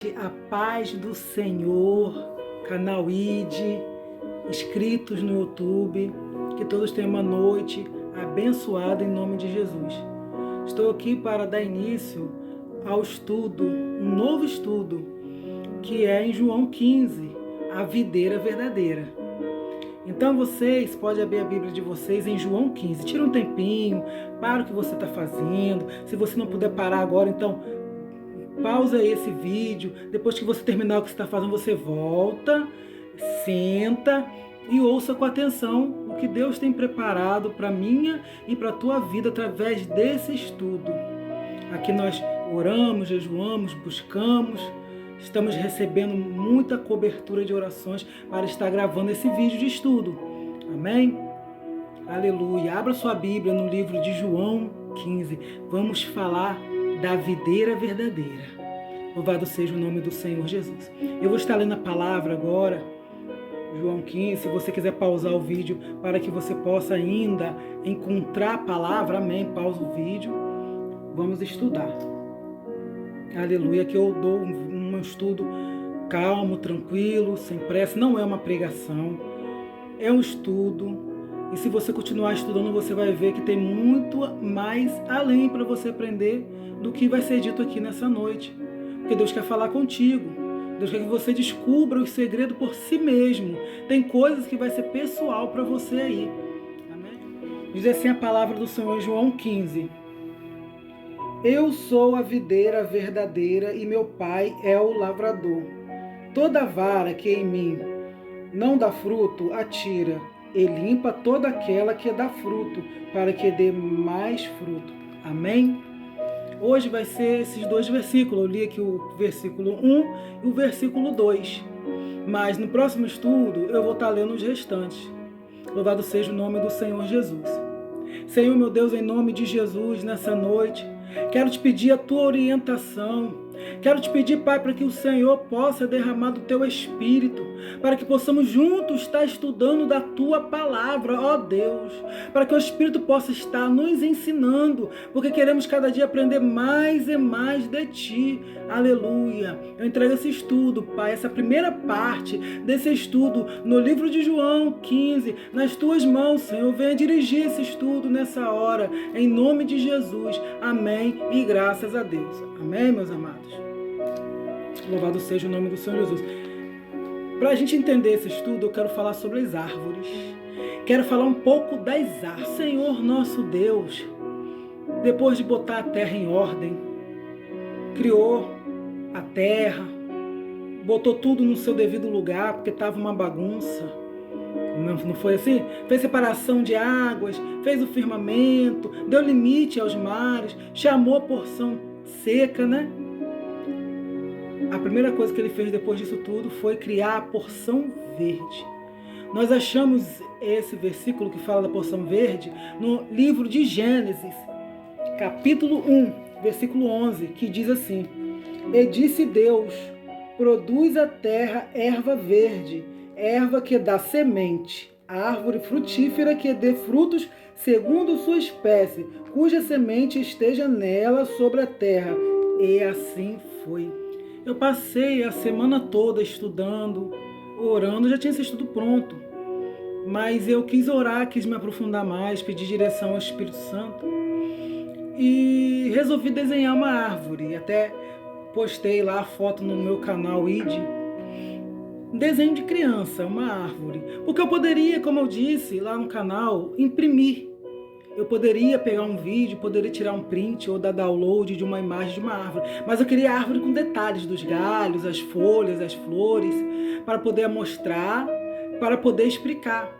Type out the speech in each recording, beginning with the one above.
A paz do Senhor, canal ID, inscritos no YouTube, que todos tenham uma noite abençoada em nome de Jesus. Estou aqui para dar início ao estudo, um novo estudo, que é em João 15, a videira verdadeira. Então vocês podem abrir a Bíblia de vocês em João 15. Tira um tempinho, para o que você está fazendo. Se você não puder parar agora, então pausa esse vídeo. Depois que você terminar o que você está fazendo, você volta, senta e ouça com atenção o que Deus tem preparado para a minha e para a tua vida através desse estudo. Aqui nós oramos, jejuamos, buscamos. Estamos recebendo muita cobertura de orações para estar gravando esse vídeo de estudo. Amém? Aleluia. Abra sua Bíblia no livro de João 15. Vamos falar da videira verdadeira. Louvado seja o nome do Senhor Jesus. Eu vou estar lendo a palavra agora, João 15. Se você quiser pausar o vídeo para que você possa ainda encontrar a palavra, amém, pausa o vídeo. Vamos estudar. Aleluia, que eu dou um estudo calmo, tranquilo, sem pressa. Não é uma pregação, é um estudo. E se você continuar estudando, você vai ver que tem muito mais além para você aprender do que vai ser dito aqui nessa noite. Porque Deus quer falar contigo. Deus quer que você descubra o segredo por si mesmo. Tem coisas que vai ser pessoal para você aí. Amém? Diz assim a palavra do Senhor em João 15. Eu sou a videira verdadeira e meu pai é o lavrador. Toda vara que em mim não dá fruto, atira, e limpa toda aquela que dá fruto, para que dê mais fruto. Amém? Hoje vai ser esses dois versículos. Eu li aqui o versículo 1 e o versículo 2. Mas no próximo estudo eu vou estar lendo os restantes. Louvado seja o nome do Senhor Jesus. Senhor, meu Deus, em nome de Jesus, nessa noite, quero te pedir a tua orientação. Quero te pedir, Pai, para que o Senhor possa derramar do teu Espírito, para que possamos juntos estar estudando da tua palavra, ó Deus, para que o Espírito possa estar nos ensinando, porque queremos cada dia aprender mais e mais de ti. Aleluia. Eu entrego esse estudo, Pai, essa primeira parte desse estudo no livro de João 15, nas tuas mãos, Senhor. Venha dirigir esse estudo nessa hora, em nome de Jesus. Amém e graças a Deus. Amém, meus amados? Louvado seja o nome do Senhor Jesus. Para a gente entender esse estudo, eu quero falar sobre as árvores. Quero falar um pouco das árvores. Senhor nosso Deus, depois de botar a terra em ordem, criou a terra, botou tudo no seu devido lugar, porque estava uma bagunça. Não foi assim? Fez separação de águas, fez o firmamento, deu limite aos mares, chamou a porção seca, né? A primeira coisa que ele fez depois disso tudo foi criar a porção verde. Nós achamos esse versículo que fala da porção verde no livro de Gênesis, capítulo 1, versículo 11, que diz assim: E disse Deus, produz a terra erva verde, erva que dá semente, árvore frutífera que dê frutos segundo sua espécie, cuja semente esteja nela sobre a terra. E assim foi. Eu passei a semana toda estudando, orando, já tinha esse estudo pronto. Mas eu quis orar, quis me aprofundar mais, pedir direção ao Espírito Santo. E resolvi desenhar uma árvore. Até postei lá a foto no meu canal ID. Um desenho de criança, uma árvore. Porque eu poderia, como eu disse lá no canal, imprimir. Eu poderia pegar um vídeo, poderia tirar um print ou dar download de uma imagem de uma árvore. Mas eu queria a árvore com detalhes dos galhos, as folhas, as flores, para poder mostrar, para poder explicar.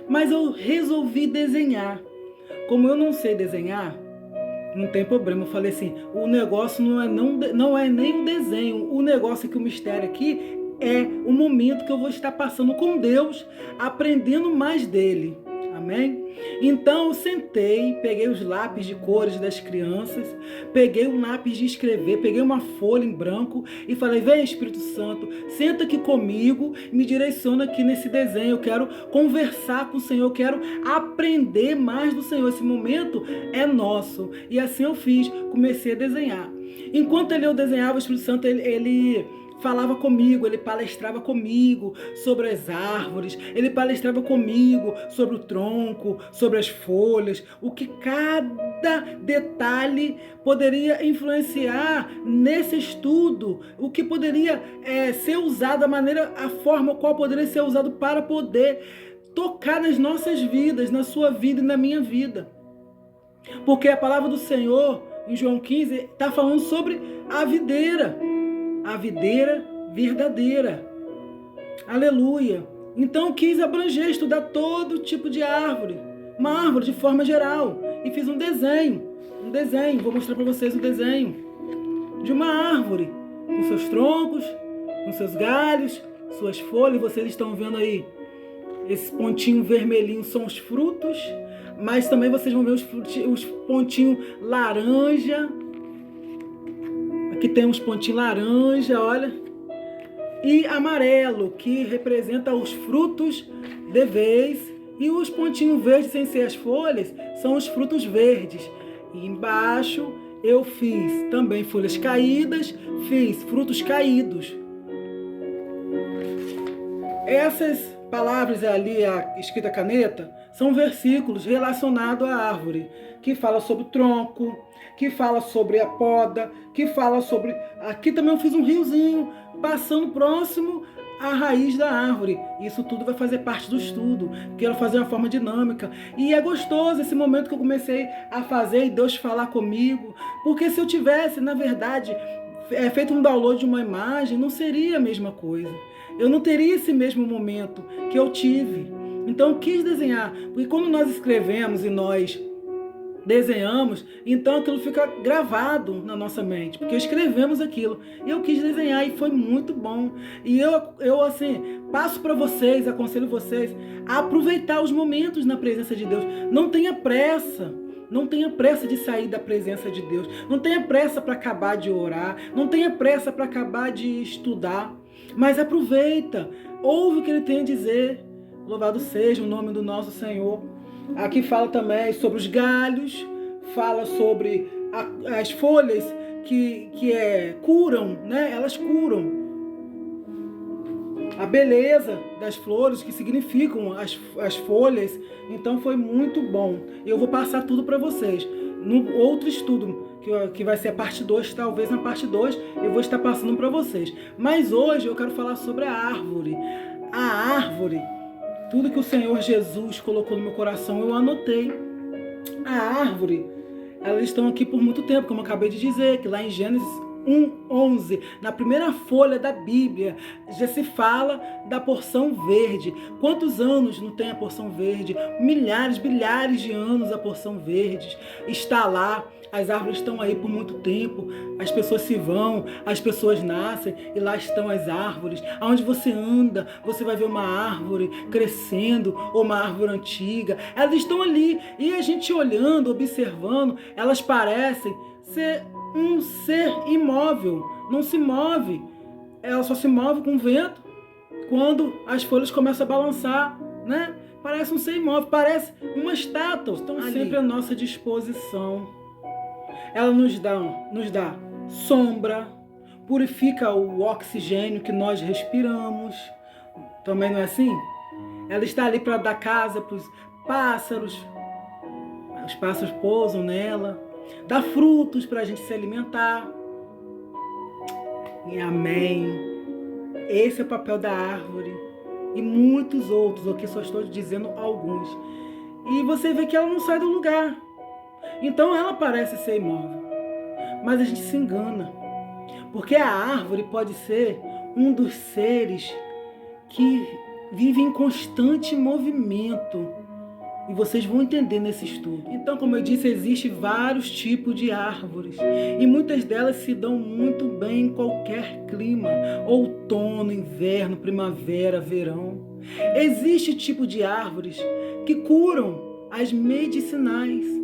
Mas eu resolvi desenhar. Como eu não sei desenhar, não tem problema. Eu falei assim, o negócio não é nem o desenho. O negócio que o mistério aqui é o momento que eu vou estar passando com Deus, aprendendo mais dele. Amém? Então eu sentei, peguei os lápis de cores das crianças, peguei um lápis de escrever, peguei uma folha em branco e falei, vem Espírito Santo, senta aqui comigo, me direciona aqui nesse desenho, eu quero conversar com o Senhor, eu quero aprender mais do Senhor, esse momento é nosso. E assim eu fiz, comecei a desenhar. Enquanto eu desenhava, o Espírito Santo, ele falava comigo, ele palestrava comigo sobre as árvores, ele palestrava comigo sobre o tronco, sobre as folhas, o que cada detalhe poderia influenciar nesse estudo, o que poderia ser usado, a forma qual poderia ser usado para poder tocar nas nossas vidas, na sua vida e na minha vida. Porque a palavra do Senhor, em João 15, está falando sobre a videira verdadeira. Aleluia. Então quis abranger, estudar todo tipo de árvore, uma árvore de forma geral, e fiz um desenho, vou mostrar para vocês o desenho de uma árvore, com seus troncos, com seus galhos, suas folhas. Vocês estão vendo aí, esse pontinho vermelhinho são os frutos, mas também vocês vão ver os pontinhos laranja. Aqui tem uns pontinhos laranja, olha. E amarelo, que representa os frutos de vez. E os pontinhos verdes, sem ser as folhas, são os frutos verdes. E embaixo eu fiz também folhas caídas, fiz frutos caídos. Essas palavras ali, escrita a caneta, são versículos relacionados à árvore, que fala sobre o tronco, que fala sobre a poda, que fala sobre... Aqui também eu fiz um riozinho passando próximo à raiz da árvore. Isso tudo vai fazer parte do estudo. Quero fazer uma forma dinâmica. E é gostoso esse momento que eu comecei a fazer e Deus falar comigo. Porque se eu tivesse, na verdade, feito um download de uma imagem, não seria a mesma coisa. Eu não teria esse mesmo momento que eu tive. Então eu quis desenhar. Porque quando nós escrevemos e nós desenhamos, então aquilo fica gravado na nossa mente, porque escrevemos aquilo. E eu quis desenhar e foi muito bom. E eu assim, passo para vocês, aconselho vocês a aproveitar os momentos na presença de Deus. Não tenha pressa. Não tenha pressa de sair da presença de Deus. Não tenha pressa para acabar de orar. Não tenha pressa para acabar de estudar. Mas aproveita. Ouve o que Ele tem a dizer. Louvado seja o nome do nosso Senhor. Aqui fala também sobre os galhos, fala sobre as folhas que curam, né? Elas curam. A beleza das flores, que significam as folhas. Então foi muito bom. Eu vou passar tudo para vocês. No outro estudo, que vai ser a parte 2, talvez na parte 2, eu vou estar passando para vocês. Mas hoje eu quero falar sobre a árvore. A árvore... Tudo que o Senhor Jesus colocou no meu coração, eu anotei. A árvore, elas estão aqui por muito tempo, como eu acabei de dizer, que lá em Gênesis 1:11, na primeira folha da Bíblia, já se fala da porção verde. Quantos anos não tem a porção verde? Milhares, bilhares de anos a porção verde está lá. As árvores estão aí por muito tempo, as pessoas se vão, as pessoas nascem e lá estão as árvores. Aonde você anda, você vai ver uma árvore crescendo ou uma árvore antiga. Elas estão ali e a gente olhando, observando, elas parecem ser um ser imóvel, não se move. Ela só se move com o vento quando as folhas começam a balançar, né? Parece um ser imóvel, parece uma estátua. Estão sempre à nossa disposição. Ela nos dá sombra, purifica o oxigênio que nós respiramos. Também não é assim? Ela está ali para dar casa para os pássaros. Os pássaros pousam nela. Dá frutos para a gente se alimentar. E amém. Esse é o papel da árvore. E muitos outros, aqui só estou dizendo alguns. E você vê que ela não sai do lugar. Então ela parece ser imóvel, mas a gente se engana, porque a árvore pode ser um dos seres que vive em constante movimento, e vocês vão entender nesse estudo. Então, como eu disse, existem vários tipos de árvores, e muitas delas se dão muito bem em qualquer clima, outono, inverno, primavera, verão. Existe tipo de árvores que curam, as medicinais.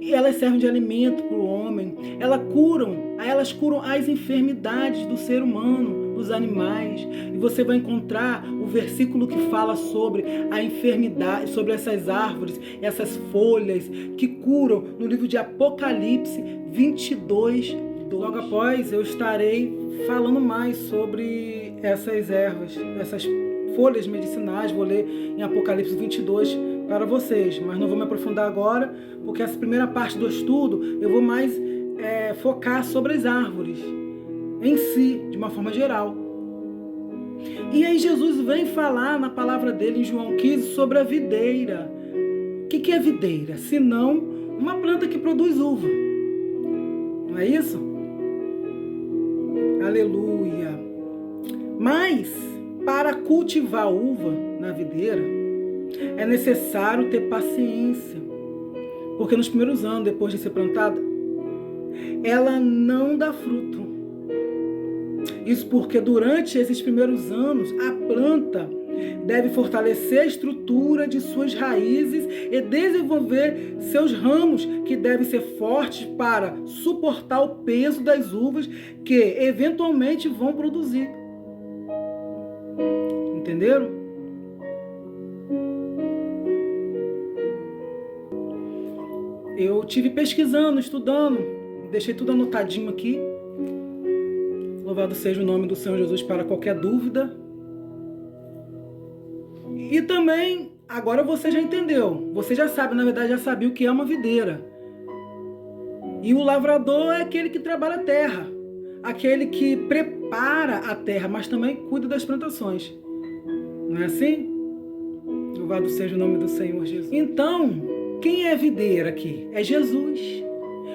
E elas servem de alimento para o homem. Elas curam as enfermidades do ser humano, dos animais. E você vai encontrar o versículo que fala sobre a enfermidade, sobre essas árvores, essas folhas que curam, no livro de Apocalipse 22, 2. Logo após, eu estarei falando mais sobre essas ervas, essas folhas medicinais. Vou ler em Apocalipse 22 para vocês, mas não vou me aprofundar agora, porque essa primeira parte do estudo eu vou mais focar sobre as árvores em si, de uma forma geral. E aí Jesus vem falar na palavra dele em João 15 sobre a videira. O que é videira? Senão uma planta que produz uva. Não é isso? Aleluia. Mas para cultivar uva na videira é necessário ter paciência. Porque nos primeiros anos, depois de ser plantada, ela não dá fruto. Isso porque durante esses primeiros anos, a planta deve fortalecer a estrutura de suas raízes e desenvolver seus ramos, que devem ser fortes para suportar o peso das uvas que eventualmente vão produzir. Entenderam? Eu tive pesquisando, estudando, deixei tudo anotadinho aqui. Louvado seja o nome do Senhor Jesus para qualquer dúvida. E também, agora você já entendeu. Você já sabe, na verdade, já sabia o que é uma videira. E o lavrador é aquele que trabalha a terra. Aquele que prepara a terra, mas também cuida das plantações. Não é assim? Louvado seja o nome do Senhor Jesus. Então, quem é a videira aqui? É Jesus.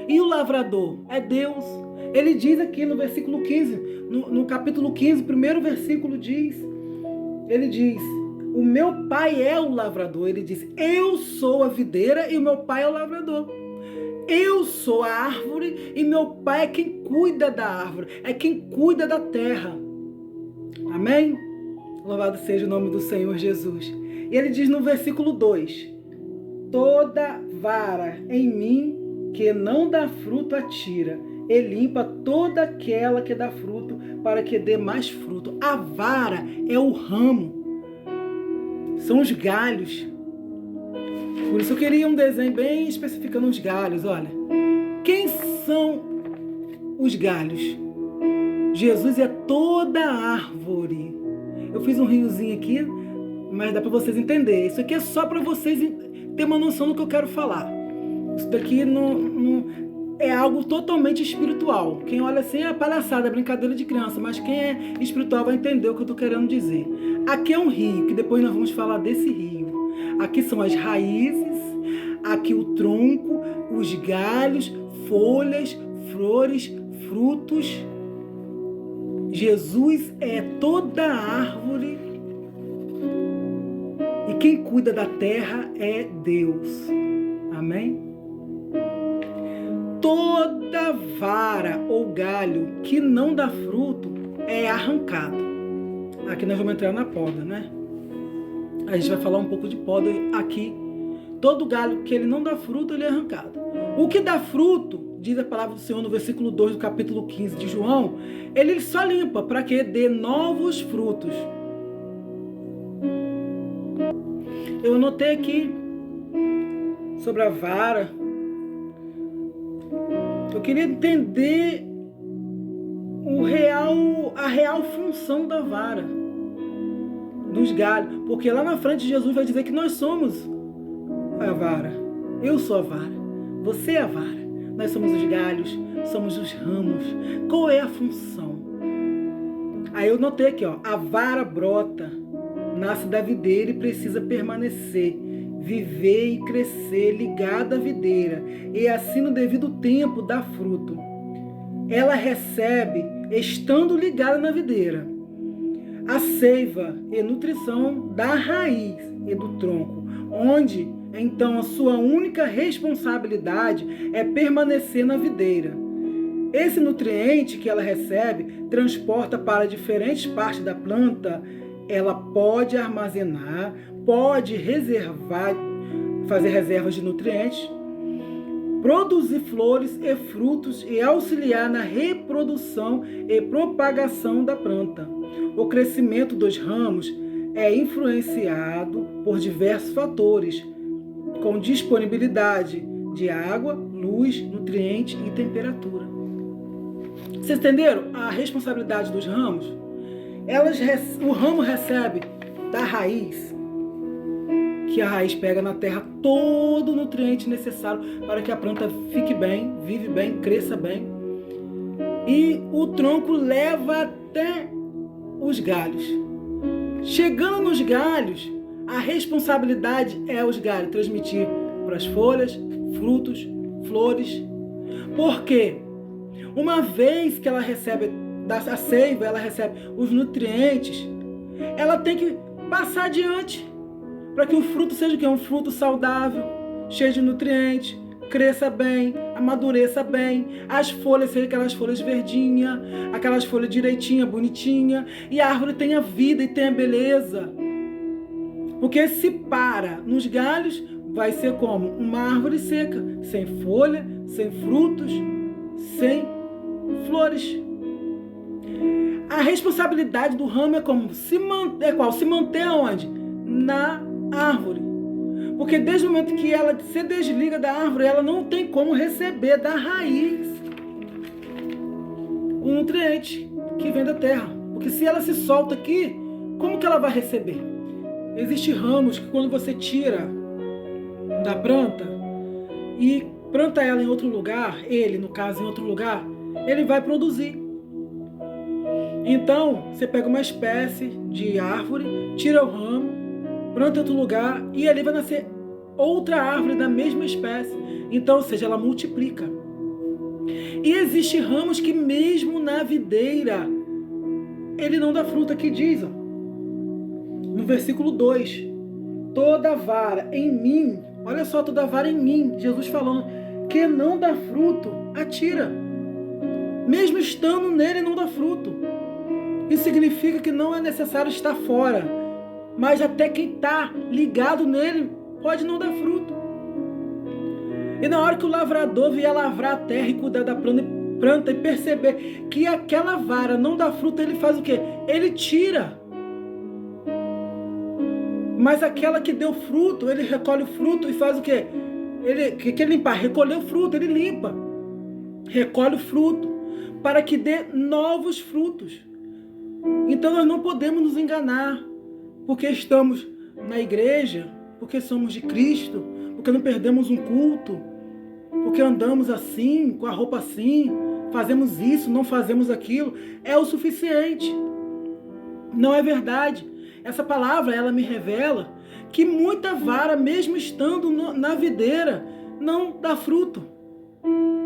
E o lavrador? É Deus. Ele diz aqui no versículo 15, no capítulo 15, primeiro versículo diz, ele diz, o meu pai é o lavrador. Ele diz, eu sou a videira e o meu pai é o lavrador. Eu sou a árvore e meu pai é quem cuida da árvore, é quem cuida da terra. Amém? Louvado seja o nome do Senhor Jesus. E ele diz no versículo 2, toda vara em mim que não dá fruto atira, e limpa toda aquela que dá fruto, para que dê mais fruto. A vara é o ramo, são os galhos. Por isso eu queria um desenho bem especificando os galhos. Olha, quem são os galhos? Jesus é toda a árvore. Eu fiz um riozinho aqui, mas dá para vocês entenderem. Isso aqui é só para vocês terem uma noção do que eu quero falar. Isso daqui não é algo totalmente espiritual. Quem olha assim é palhaçada, é brincadeira de criança, mas quem é espiritual vai entender o que eu estou querendo dizer. Aqui é um rio, que depois nós vamos falar desse rio. Aqui são as raízes, aqui o tronco, os galhos, folhas, flores, frutos. Jesus é toda a árvore e quem cuida da terra é Deus. Amém? Toda vara ou galho que não dá fruto é arrancado. Aqui nós vamos entrar na poda, né? A gente vai falar um pouco de poda aqui. Todo galho que ele não dá fruto, ele é arrancado. O que dá fruto, diz a palavra do Senhor no versículo 2 do capítulo 15 de João, ele só limpa para que dê novos frutos. Eu anotei aqui sobre a vara. Eu queria entender a real função da vara, dos galhos, porque lá na frente Jesus vai dizer que nós somos a vara. Eu sou a vara, você é a vara, nós somos os galhos, somos os ramos. Qual é a função? Aí eu notei aqui, ó, a vara brota, nasce da videira e precisa permanecer, viver e crescer ligada à videira, e assim no devido tempo dá fruto. Ela recebe estando ligada na videira a seiva e nutrição da raiz e do tronco, onde então a sua única responsabilidade é permanecer na videira. Esse nutriente que ela recebe transporta para diferentes partes da planta. Ela pode armazenar, pode reservar, fazer reservas de nutrientes, produzir flores e frutos e auxiliar na reprodução e propagação da planta. O crescimento dos ramos é influenciado por diversos fatores, com disponibilidade de água, luz, nutrientes e temperatura. Vocês entenderam a responsabilidade dos ramos? O ramo recebe da raiz, que a raiz pega na terra todo o nutriente necessário para que a planta fique bem, vive bem, cresça bem. E o tronco leva até os galhos. Chegando nos galhos, a responsabilidade é os galhos transmitir para as folhas, frutos, flores. Porque uma vez que ela recebe da seiva, ela recebe os nutrientes, ela tem que passar adiante para que o fruto seja o quê? Um fruto saudável, cheio de nutrientes, cresça bem, amadureça bem, as folhas sejam aquelas folhas verdinhas, aquelas folhas direitinhas, bonitinhas, e a árvore tenha vida e tenha beleza. Porque se para nos galhos, vai ser como uma árvore seca, sem folha, sem frutos, sem flores. A responsabilidade do ramo é como se manter, se manter onde? Na árvore. Porque desde o momento que ela se desliga da árvore, ela não tem como receber da raiz o nutriente que vem da terra. Porque se ela se solta aqui, como que ela vai receber? Existem ramos que quando você tira da planta e planta ela em outro lugar, ele, no caso, em outro lugar, ele vai produzir. Então, você pega uma espécie de árvore, tira o ramo, planta em outro lugar e ali vai nascer outra árvore da mesma espécie. Então, ou seja, ela multiplica. E existem ramos que mesmo na videira, ele não dá fruta, que diz, ó, no versículo 2, toda vara em mim, olha só, toda vara em mim, Jesus falando, que não dá fruto, atira. Mesmo estando nele, não dá fruto. Isso significa que não é necessário estar fora, mas até quem está ligado nele pode não dar fruto. E na hora que o lavrador vier lavrar a terra e cuidar da planta e perceber que aquela vara não dá fruto, ele faz o quê? Ele tira. Mas aquela que deu fruto, ele recolhe o fruto e faz o quê? Ele quer limpar, recolher o fruto, ele limpa. Recolhe o fruto para que dê novos frutos. Então nós não podemos nos enganar, porque estamos na igreja, porque somos de Cristo, porque não perdemos um culto, porque andamos assim, com a roupa assim, fazemos isso, não fazemos aquilo, é o suficiente. Não é verdade. Essa palavra, ela me revela que muita vara, mesmo estando na videira, não dá fruto.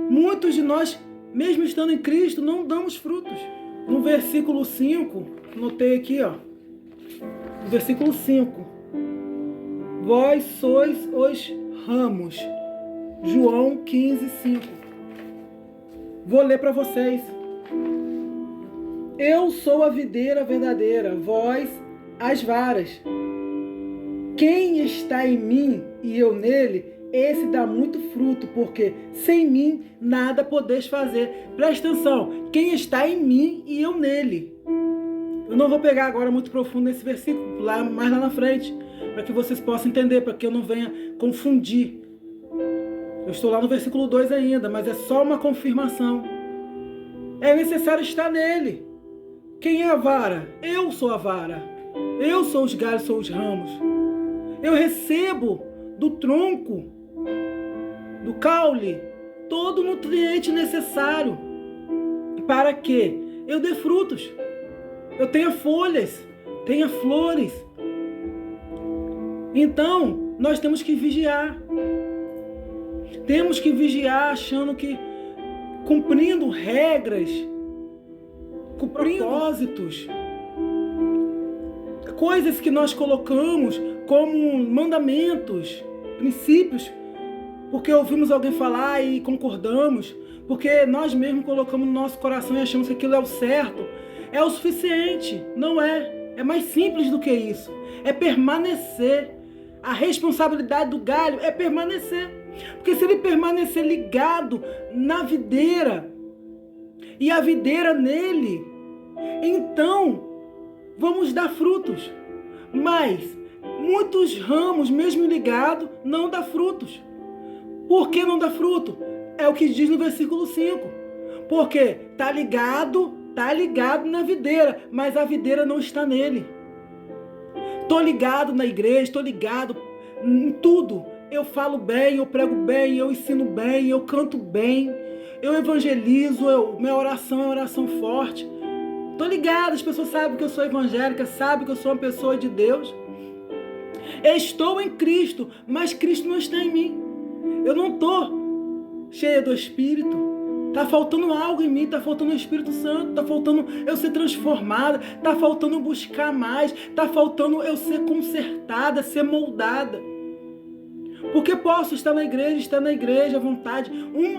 Muitos de nós, mesmo estando em Cristo, não damos frutos. No versículo 5, notei aqui, ó. No versículo 5. Vós sois os ramos. João 15, 5. Vou ler para vocês. Eu sou a videira verdadeira, vós as varas. Quem está em mim e eu nele, esse dá muito fruto, porque sem mim nada podeis fazer. Presta atenção, quem está em mim e eu nele. Eu não vou pegar agora muito profundo nesse versículo, mais lá na frente, para que vocês possam entender, para que eu não venha confundir. Eu estou lá no versículo 2 ainda, mas é só uma confirmação. É necessário estar nele. Quem é a vara? Eu sou a vara. Eu sou os galhos, sou os ramos. Eu recebo do tronco, do caule, todo o nutriente necessário para que eu dê frutos, eu tenha folhas, tenha flores. Então, nós temos que vigiar. Temos que vigiar achando que cumprindo regras, com propósitos, coisas que nós colocamos como mandamentos, princípios, porque ouvimos alguém falar e concordamos, porque nós mesmos colocamos no nosso coração e achamos que aquilo é o certo, é o suficiente. Não é. É mais simples do que isso. É permanecer. A responsabilidade do galho é permanecer. Porque se ele permanecer ligado na videira e a videira nele, então vamos dar frutos. Mas muitos ramos, mesmo ligados, não dá frutos. Por que não dá fruto? É o que diz no versículo 5. Porque tá ligado na videira, mas a videira não está nele. Tô ligado na igreja, tô ligado em tudo. Eu falo bem, eu prego bem, eu ensino bem, eu canto bem, eu evangelizo, minha oração é uma oração forte. Tô ligado, as pessoas sabem que eu sou evangélica, sabem que eu sou uma pessoa de Deus. Estou em Cristo, mas Cristo não está em mim. Eu não estou cheia do Espírito. Está faltando algo em mim, está faltando o Espírito Santo, está faltando eu ser transformada, está faltando buscar mais, está faltando eu ser consertada, ser moldada. Porque posso estar na igreja à vontade.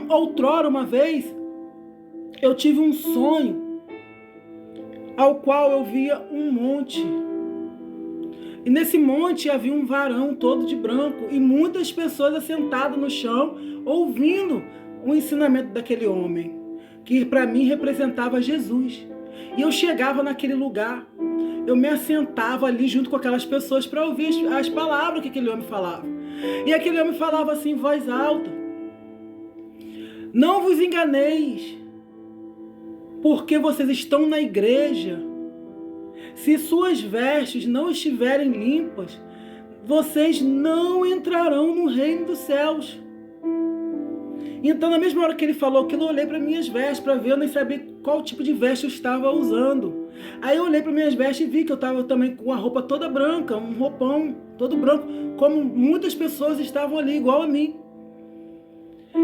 Outrora, uma vez, eu tive um sonho ao qual eu via um monte. E nesse monte havia um varão todo de branco e muitas pessoas assentadas no chão, ouvindo o ensinamento daquele homem, que para mim representava Jesus. E eu chegava naquele lugar, eu me assentava ali junto com aquelas pessoas para ouvir as palavras que aquele homem falava. E aquele homem falava assim em voz alta: não vos enganeis, porque vocês estão na igreja. Se suas vestes não estiverem limpas, vocês não entrarão no reino dos céus. Então, na mesma hora que ele falou aquilo, eu olhei para minhas vestes para ver, eu nem sabia qual tipo de veste eu estava usando. Aí eu olhei para minhas vestes e vi que eu estava também com a roupa toda branca, um roupão todo branco, como muitas pessoas estavam ali, igual a mim.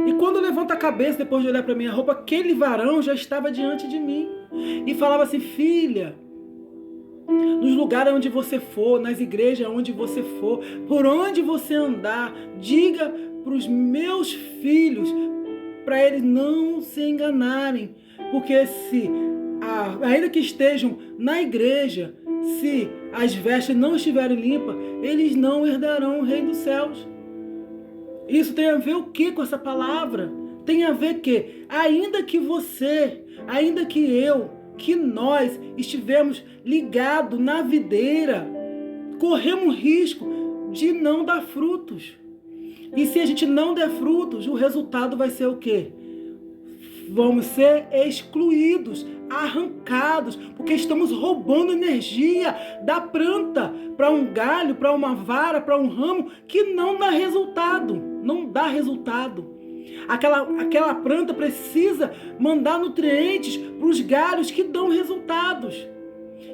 E quando eu levanto a cabeça, depois de olhar para minha roupa, aquele varão já estava diante de mim. E falava assim: filha, nos lugares onde você for, nas igrejas onde você for, por onde você andar, diga para os meus filhos, para eles não se enganarem, porque ainda que estejam na igreja, se as vestes não estiverem limpas, eles não herdarão o reino dos céus. Isso tem a ver o que com essa palavra? Tem a ver que, ainda que você, ainda que eu, que nós estivemos ligados na videira, corremos risco de não dar frutos. E se a gente não der frutos, o resultado vai ser o quê? Vamos ser excluídos, arrancados, porque estamos roubando energia da planta para um galho, para uma vara, para um ramo que não dá resultado. Não dá resultado. Aquela planta precisa mandar nutrientes para os galhos que dão resultados.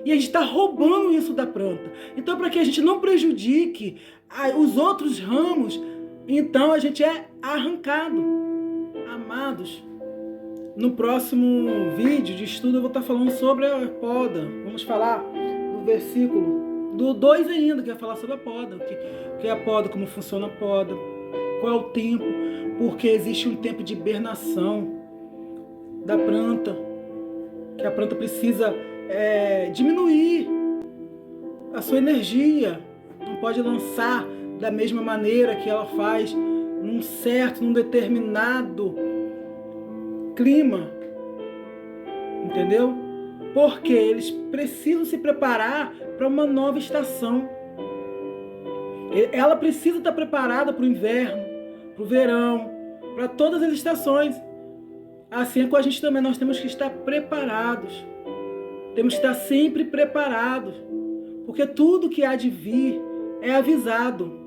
E a gente está roubando isso da planta. Então, para que a gente não prejudique os outros ramos, então a gente é arrancado. Amados, no próximo vídeo de estudo eu vou estar falando sobre a poda. Vamos falar do versículo do 2 ainda, que vai falar sobre a poda. O que é a poda, como funciona a poda, qual é o tempo, porque existe um tempo de hibernação da planta, que a planta precisa diminuir a sua energia, não pode lançar da mesma maneira que ela faz num determinado clima, entendeu? Porque eles precisam se preparar para uma nova estação. Ela precisa estar preparada para o inverno, para o verão, para todas as estações. Assim é com a gente também, nós temos que estar preparados. Temos que estar sempre preparados, porque tudo que há de vir é avisado.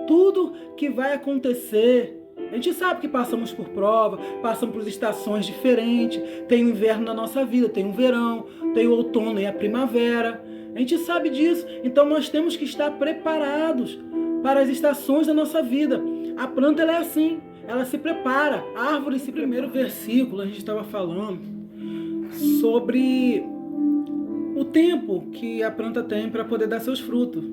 Tudo que vai acontecer, a gente sabe que passamos por prova, passamos por estações diferentes. Tem o inverno na nossa vida, tem o verão, tem o outono e a primavera. A gente sabe disso, então nós temos que estar preparados para as estações da nossa vida. A planta ela é assim, ela se prepara. A árvore, esse primeiro versículo, a gente estava falando sobre o tempo que a planta tem para poder dar seus frutos.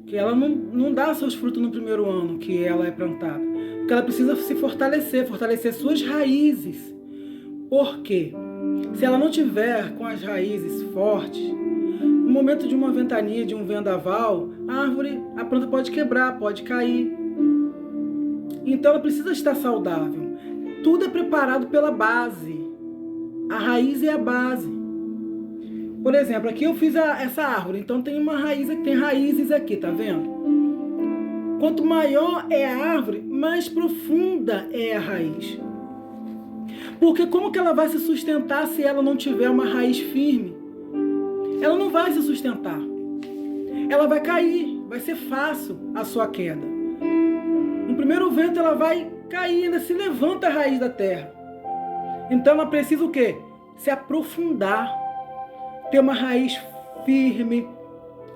Que ela não dá seus frutos no primeiro ano que ela é plantada. Porque ela precisa se fortalecer suas raízes. Por quê? Se ela não tiver com as raízes fortes, no momento de uma ventania, de um vendaval, a planta pode quebrar, pode cair. Então ela precisa estar saudável. Tudo é preparado pela base. A raiz é a base. Por exemplo, aqui eu fiz essa árvore, então tem uma raiz, tem raízes aqui, tá vendo? Quanto maior é a árvore, mais profunda é a raiz. Porque como que ela vai se sustentar se ela não tiver uma raiz firme? Ela não vai se sustentar. Ela vai cair, vai ser fácil a sua queda. No primeiro vento ela vai cair, ainda se levanta a raiz da terra. Então ela precisa o quê? Se aprofundar, ter uma raiz firme,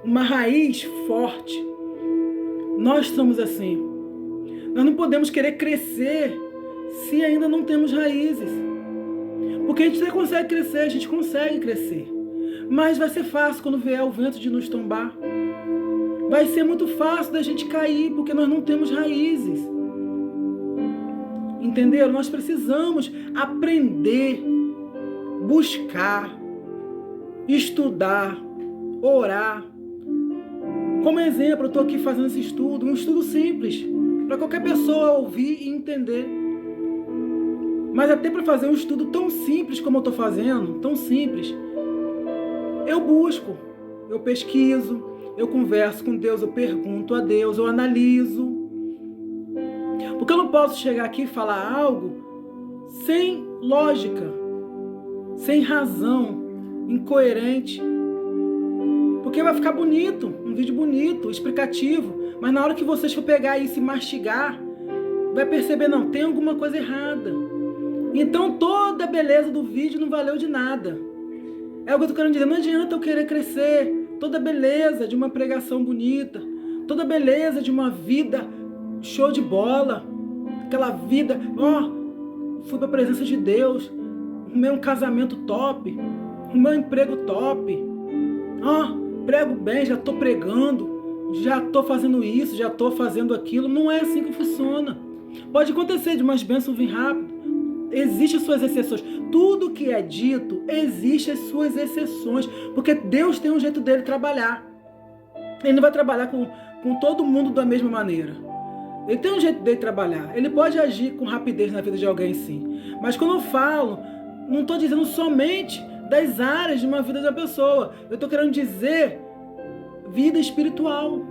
uma raiz forte. Nós somos assim. Nós não podemos querer crescer se ainda não temos raízes. Porque a gente até consegue crescer, a gente consegue crescer. Mas vai ser fácil quando vier o vento de nos tombar. Vai ser muito fácil da gente cair, porque nós não temos raízes. Entenderam? Nós precisamos aprender, buscar, estudar, orar. Como exemplo, eu estou aqui fazendo esse estudo, um estudo simples, para qualquer pessoa ouvir e entender. Mas até para fazer um estudo tão simples como eu estou fazendo, tão simples, eu busco, eu pesquiso, eu converso com Deus, eu pergunto a Deus, eu analiso. Porque eu não posso chegar aqui e falar algo sem lógica, sem razão, incoerente. Porque vai ficar bonito, um vídeo bonito, explicativo. Mas na hora que vocês for pegar isso e mastigar, vai perceber, não, tem alguma coisa errada. Então toda a beleza do vídeo não valeu de nada. É o que eu estou querendo dizer, não adianta eu querer crescer. Toda a beleza de uma pregação bonita, toda a beleza de uma vida show de bola, aquela vida, fui para a presença de Deus, arrumei um casamento top, arrumei um emprego top, prego bem, já estou pregando, já estou fazendo isso, já estou fazendo aquilo. Não é assim que funciona. Pode acontecer de umas bênçãos vir rápido, existem suas exceções. Tudo que é dito, existe as suas exceções, porque Deus tem um jeito dele trabalhar. Ele não vai trabalhar com todo mundo da mesma maneira. Ele tem um jeito dele trabalhar. Ele pode agir com rapidez na vida de alguém, sim. Mas quando eu falo, não estou dizendo somente das áreas de uma vida da pessoa. Eu estou querendo dizer vida espiritual.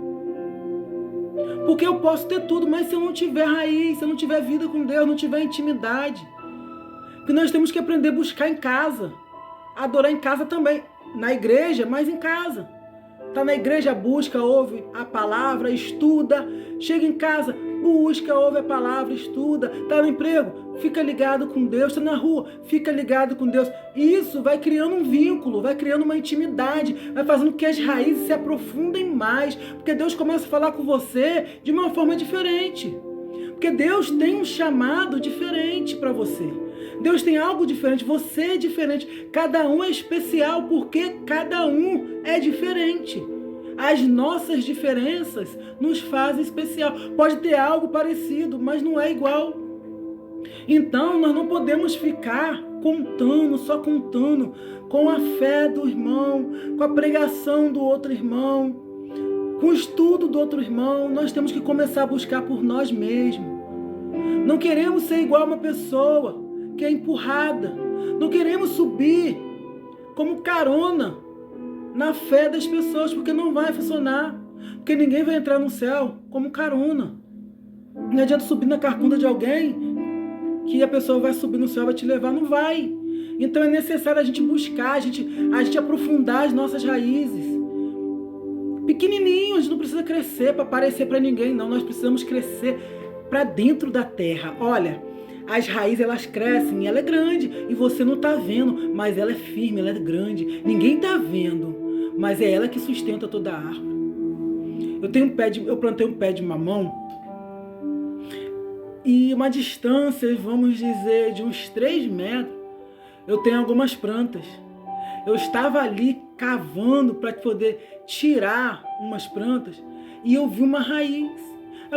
Porque eu posso ter tudo, mas se eu não tiver raiz, se eu não tiver vida com Deus, não tiver intimidade. Porque nós temos que aprender a buscar em casa. Adorar em casa também. Na igreja, mas em casa. Está na igreja, busca, ouve a palavra, estuda. Chega em casa, busca, ouve a palavra, estuda. Está no emprego, fica ligado com Deus. Está na rua, fica ligado com Deus. Isso vai criando um vínculo, vai criando uma intimidade, vai fazendo que as raízes se aprofundem mais. Porque Deus começa a falar com você de uma forma diferente. Porque Deus tem um chamado diferente para você. Deus tem algo diferente, você é diferente. Cada um é especial porque cada um é diferente. As nossas diferenças nos fazem especial. Pode ter algo parecido, mas não é igual. Então nós não podemos ficar só contando com a fé do irmão, com a pregação do outro irmão, com o estudo do outro irmão. Nós temos que começar a buscar por nós mesmos. Não queremos ser igual a uma pessoa que é empurrada. Não queremos subir como carona na fé das pessoas, porque não vai funcionar. Porque ninguém vai entrar no céu como carona. Não adianta subir na carcunda de alguém que a pessoa vai subir no céu e vai te levar. Não vai. Então é necessário a gente buscar, a gente aprofundar as nossas raízes. Pequenininho, a gente não precisa crescer para parecer para ninguém, não. Nós precisamos crescer para dentro da terra. Olha, as raízes, elas crescem, ela é grande e você não está vendo, mas ela é firme, ela é grande. Ninguém está vendo, mas é ela que sustenta toda a árvore. Eu plantei um pé de mamão e uma distância, vamos dizer, de uns 3 metros, eu tenho algumas plantas. Eu estava ali cavando para poder tirar umas plantas e eu vi uma raiz.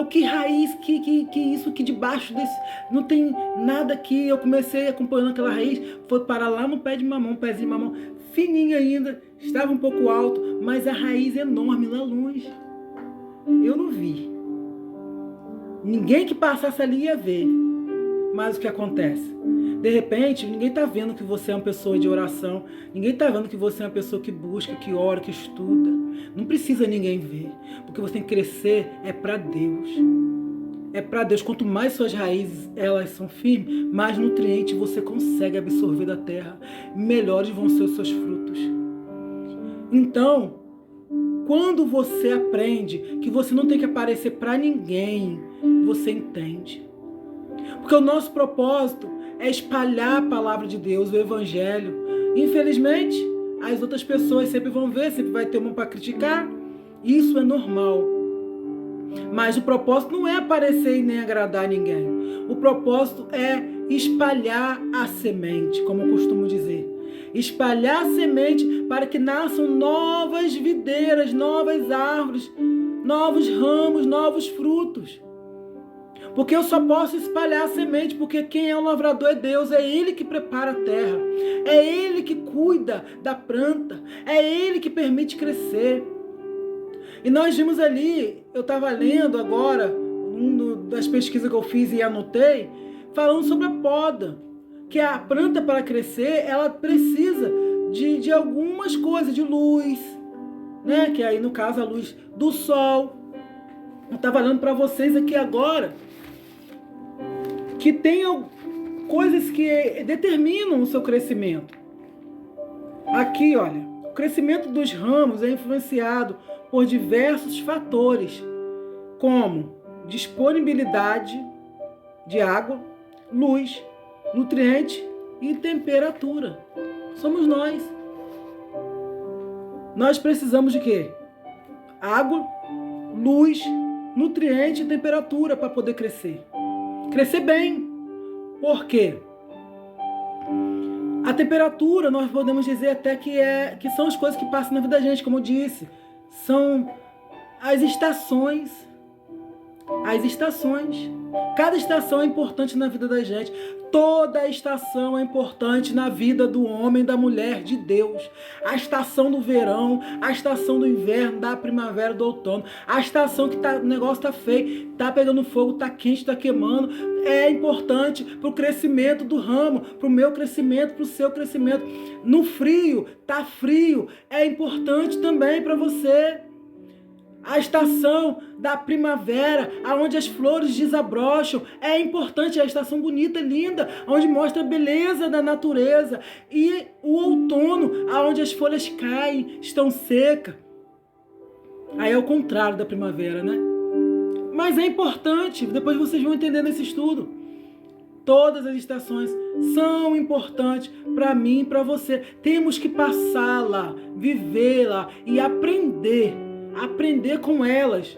Que raiz, que isso aqui debaixo desse, não tem nada aqui. Eu comecei acompanhando aquela raiz, foi parar lá no pé de mamão, um pezinho de mamão, fininho ainda, estava um pouco alto, mas a raiz enorme lá longe. Eu não vi. Ninguém que passasse ali ia ver. Mas o que acontece? De repente, ninguém está vendo que você é uma pessoa de oração. Ninguém está vendo que você é uma pessoa que busca, que ora, que estuda. Não precisa ninguém ver. Porque você tem que crescer é para Deus. é para Deus. Quanto mais suas raízes elas são firmes, mais nutrientes você consegue absorver da terra, melhores vão ser os seus frutos. Então, quando você aprende que você não tem que aparecer para ninguém, você entende. Porque o nosso propósito é espalhar a palavra de Deus, o evangelho. Infelizmente, as outras pessoas sempre vão ver, sempre vai ter uma para criticar. Isso é normal. Mas o propósito não é aparecer e nem agradar ninguém. O propósito é espalhar a semente, como eu costumo dizer. Espalhar a semente para que nasçam novas videiras, novas árvores, novos ramos, novos frutos. Porque eu só posso espalhar a semente, porque quem é o lavrador é Deus, é Ele que prepara a terra, é Ele que cuida da planta, é Ele que permite crescer. E nós vimos ali, eu estava lendo agora, uma das pesquisas que eu fiz e anotei, falando sobre a poda, que a planta para crescer, ela precisa de algumas coisas, de luz, né? Que aí no caso a luz do sol. Eu estava falando para vocês aqui agora, que tem coisas que determinam o seu crescimento. Aqui, olha, o crescimento dos ramos é influenciado por diversos fatores, como disponibilidade de água, luz, nutriente e temperatura. Somos nós. Nós precisamos de quê? Água, luz, nutriente e temperatura para poder crescer. Crescer bem. Por quê? A temperatura, nós podemos dizer até que são as coisas que passam na vida da gente, como eu disse. São as estações. As estações. Cada estação é importante na vida da gente. Toda estação é importante na vida do homem, da mulher, de Deus. A estação do verão, a estação do inverno, da primavera, do outono. A estação que o negócio está feio, está pegando fogo, está quente, está queimando. É importante para o crescimento do ramo, para o meu crescimento, para o seu crescimento. No frio, está frio, é importante também para você. A estação da primavera, onde as flores desabrocham, é importante, é a estação bonita, linda, onde mostra a beleza da natureza. E o outono, onde as folhas caem, estão secas. Aí é o contrário da primavera, né? Mas é importante, depois vocês vão entender nesse estudo. Todas as estações são importantes para mim e para você. Temos que passar lá, viver lá e aprender com elas.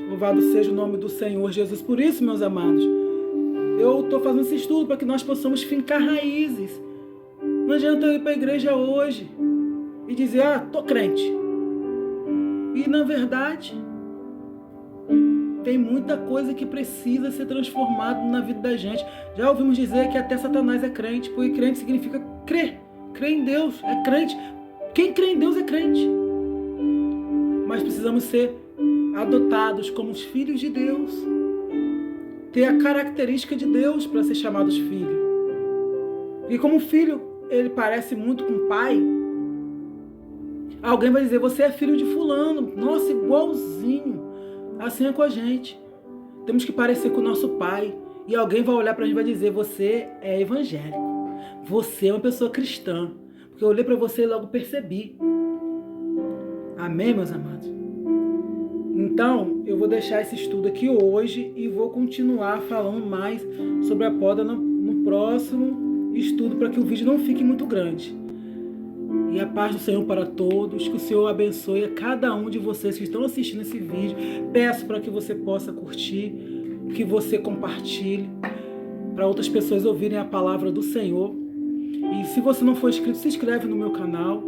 Louvado seja o nome do Senhor Jesus. Por isso, meus amados, eu estou fazendo esse estudo para que nós possamos fincar raízes. Não adianta eu ir para a igreja hoje e dizer, tô crente. E na verdade, tem muita coisa que precisa ser transformada na vida da gente. Já ouvimos dizer que até Satanás é crente, porque crente significa crer. Crer em Deus, é crente. Quem crê em Deus é crente. Mas precisamos ser adotados como os filhos de Deus. Ter a característica de Deus para ser chamados filhos. E como filho, ele parece muito com o pai. Alguém vai dizer, você é filho de fulano. Nossa, igualzinho. Assim é com a gente. Temos que parecer com o nosso pai. E alguém vai olhar para a gente e vai dizer, você é evangélico. Você é uma pessoa cristã. Porque eu olhei para você e logo percebi. Amém, meus amados? Então, eu vou deixar esse estudo aqui hoje e vou continuar falando mais sobre a poda no próximo estudo, para que o vídeo não fique muito grande. E a paz do Senhor para todos, que o Senhor abençoe a cada um de vocês que estão assistindo esse vídeo. Peço para que você possa curtir, que você compartilhe, para outras pessoas ouvirem a palavra do Senhor. E se você não for inscrito, se inscreve no meu canal.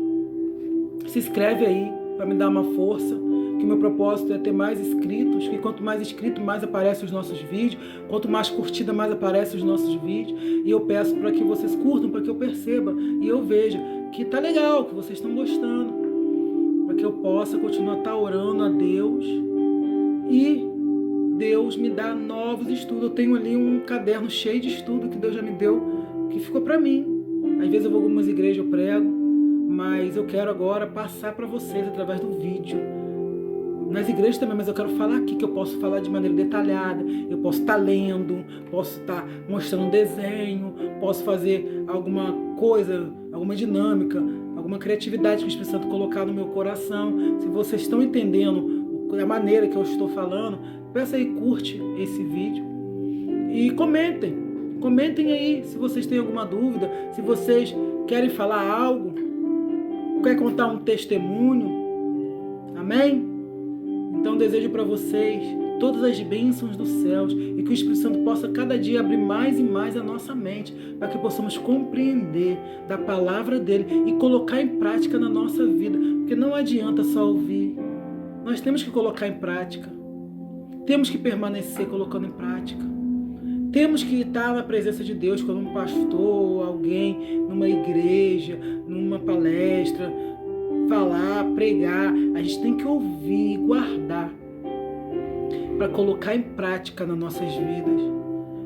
Se inscreve aí, para me dar uma força. Que o meu propósito é ter mais inscritos. Que quanto mais inscrito, mais aparecem os nossos vídeos. Quanto mais curtida, mais aparecem os nossos vídeos. E eu peço para que vocês curtam, para que eu perceba e eu veja que tá legal, que vocês estão gostando. Para que eu possa continuar orando a Deus. E Deus me dá novos estudos. Eu tenho ali um caderno cheio de estudo que Deus já me deu, que ficou para mim. Às vezes eu vou a algumas igrejas, eu prego, mas eu quero agora passar para vocês através do vídeo. nas igrejas também, mas eu quero falar aqui, que eu posso falar de maneira detalhada, eu posso estar lendo, posso estar mostrando um desenho, posso fazer alguma coisa, alguma dinâmica, alguma criatividade que o Espírito Santo colocar no meu coração. Se vocês estão entendendo a maneira que eu estou falando, peça aí, curte esse vídeo e comentem aí se vocês têm alguma dúvida, se vocês querem falar algo, quer contar um testemunho, amém? Então desejo para vocês todas as bênçãos dos céus e que o Espírito Santo possa cada dia abrir mais e mais a nossa mente para que possamos compreender da palavra dele e colocar em prática na nossa vida, porque não adianta só ouvir, nós temos que colocar em prática, temos que permanecer colocando em prática, temos que estar na presença de Deus quando um pastor, alguém, numa igreja, numa palestra, falar, pregar, a gente tem que ouvir e guardar para colocar em prática nas nossas vidas.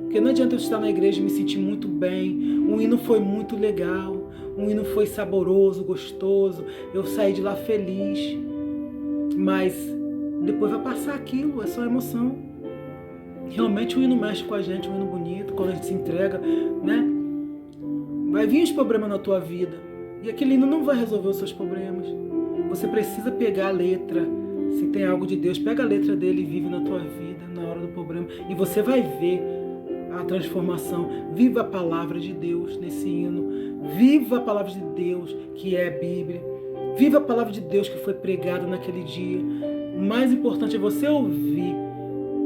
Porque não adianta eu estar na igreja e me sentir muito bem, o hino foi muito legal, o hino foi saboroso, gostoso, eu saí de lá feliz, mas depois vai passar aquilo, é só emoção. Realmente o hino mexe com a gente, um hino bonito, quando a gente se entrega, né? Vai vir os problemas na tua vida e aquele hino não vai resolver os seus problemas. Você precisa pegar a letra, se tem algo de Deus, pega a letra dele e vive na tua vida, na hora do problema, e você vai ver a transformação. Viva a palavra de Deus nesse hino, viva a palavra de Deus que é a Bíblia, viva a palavra de Deus que foi pregada naquele dia. O mais importante é você ouvir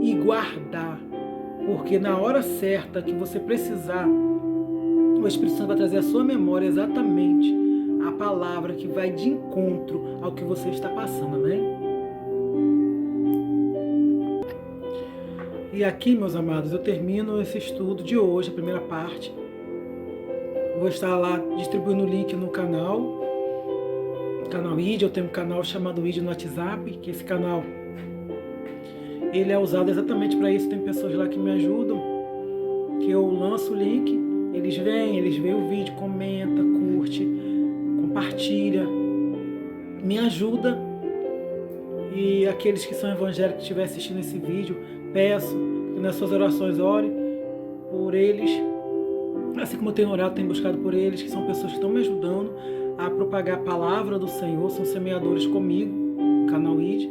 e guardar, porque na hora certa que você precisar, o Espírito Santo vai trazer à sua memória exatamente a palavra que vai de encontro ao que você está passando, amém? E aqui, meus amados, eu termino esse estudo de hoje, a primeira parte. Vou estar lá distribuindo o link no canal ID. Eu tenho um canal chamado ID no WhatsApp, que esse canal ele é usado exatamente para isso. Tem pessoas lá que me ajudam, que eu lanço o link, eles veem o vídeo, comenta, curte, compartilha, me ajuda. E aqueles que são evangélicos que estiverem assistindo esse vídeo, peço que nas suas orações ore por eles, assim como eu tenho orado, tenho buscado por eles, que são pessoas que estão me ajudando a propagar a palavra do Senhor, são semeadores comigo no canal ID.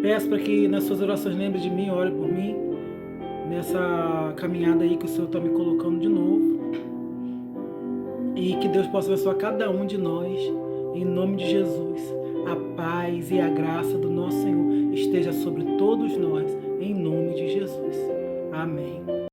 Peço para que nas suas orações lembre de mim, ore por mim, nessa caminhada aí que o Senhor está me colocando de novo. E que Deus possa abençoar cada um de nós, em nome de Jesus. A paz e a graça do nosso Senhor esteja sobre todos nós, em nome de Jesus. Amém.